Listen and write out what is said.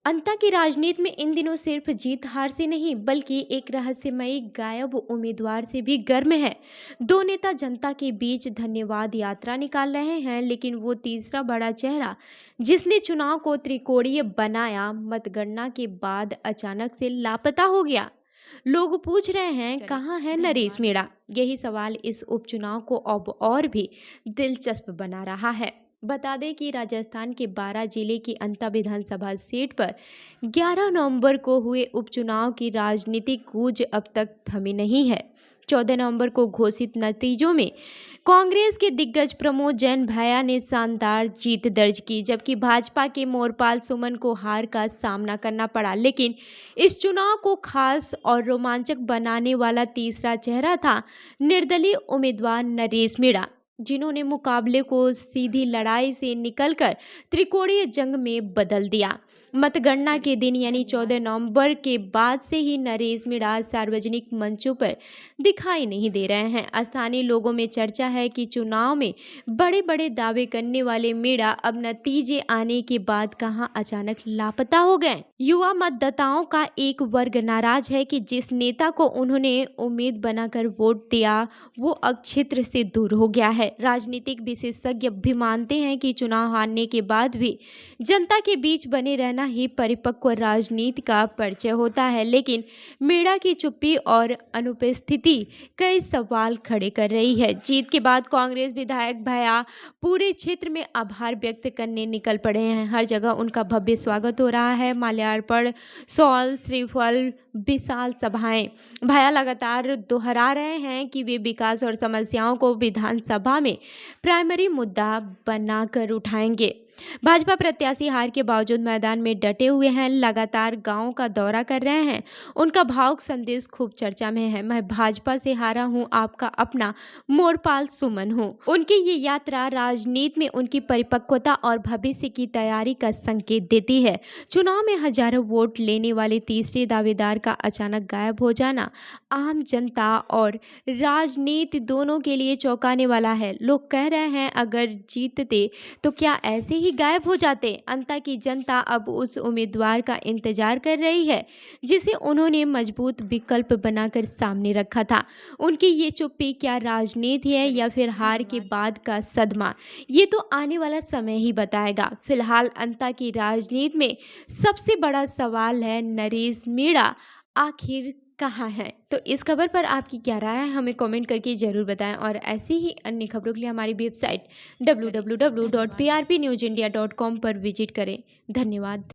अंता की राजनीति में इन दिनों सिर्फ जीत हार से नहीं बल्कि एक रहस्यमयी गायब उम्मीदवार से भी गर्म है। दो नेता जनता के बीच धन्यवाद यात्रा निकाल रहे हैं, लेकिन वो तीसरा बड़ा चेहरा जिसने चुनाव को त्रिकोणीय बनाया, मतगणना के बाद अचानक से लापता हो गया। लोग पूछ रहे हैं, कहाँ है नरेश मीणा। यही सवाल इस उपचुनाव को अब और भी दिलचस्प बना रहा है। बता दें कि राजस्थान के 12 जिले की अंता विधानसभा सीट पर 11 नवंबर को हुए उपचुनाव की राजनीतिक गूंज अब तक थमी नहीं है। 14 नवंबर को घोषित नतीजों में कांग्रेस के दिग्गज प्रमोद जैन भैया ने शानदार जीत दर्ज की, जबकि भाजपा के मोरपाल सुमन को हार का सामना करना पड़ा। लेकिन इस चुनाव को खास और रोमांचक बनाने वाला तीसरा चेहरा था निर्दलीय उम्मीदवार नरेश मीणा, जिन्होंने मुकाबले को सीधी लड़ाई से निकलकर त्रिकोणीय जंग में बदल दिया। मतगणना के दिन यानी 14 नवंबर के बाद से ही नरेश मीणा सार्वजनिक मंचों पर दिखाई नहीं दे रहे हैं। स्थानीय लोगों में चर्चा है कि चुनाव में बड़े बड़े दावे करने वाले मीणा अब नतीजे आने के बाद कहां अचानक लापता हो गए। युवा मतदाताओं का एक वर्ग नाराज है कि जिस नेता को उन्होंने उम्मीद बनाकर वोट दिया वो अब क्षेत्र से दूर हो गया है। राजनीतिक विशेषज्ञ भी मानते हैं कि चुनाव हारने के बाद भी जनता के बीच बने रहना ही परिपक्व राजनीति का परिचय होता है। लेकिन मीणा की चुप्पी और अनुपस्थिति कई सवाल खड़े कर रही है। जीत के बाद कांग्रेस विधायक भैया पूरे क्षेत्र में आभार व्यक्त करने निकल पड़े हैं। हर जगह उनका भव्य स्वागत हो रहा है। माल्यार्पण, शॉल, श्रीफल, विशाल सभाएं। भैया लगातार दोहरा रहे हैं कि वे विकास और समस्याओं को विधानसभा में प्राइमरी मुद्दा बनाकर उठाएंगे। भाजपा प्रत्याशी हार के बावजूद मैदान में डटे हुए हैं, लगातार गांव का दौरा कर रहे हैं। उनका भावुक संदेश खूब चर्चा में है। मैं भाजपा से हारा हूं, आपका अपना मोरपाल सुमन हूं। उनकी ये यात्रा राजनीति में उनकी परिपक्वता और भविष्य की तैयारी का संकेत देती है। चुनाव में हजारों वोट लेने वाले तीसरे दावेदार का अचानक गायब हो जाना आम जनता और राजनीति दोनों के लिए चौंकाने वाला है। लोग कह रहे हैं, अगर जीतते तो क्या ऐसे ही गायब हो जाते। अंता की जनता अब उस उम्मीदवार का इंतजार कर रही है जिसे उन्होंने मजबूत विकल्प बनाकर सामने रखा था। उनकी ये चुप्पी क्या राजनीति है या फिर हार के बाद का सदमा, ये तो आने वाला समय ही बताएगा। फिलहाल अंता की राजनीति में सबसे बड़ा सवाल है, नरेश मीणा आखिर कहाँ है। तो इस खबर पर आपकी क्या राय है, हमें कमेंट करके जरूर बताएं। और ऐसी ही अन्य खबरों के लिए हमारी वेबसाइट www.prpnewsindia.com पर विजिट करें। धन्यवाद।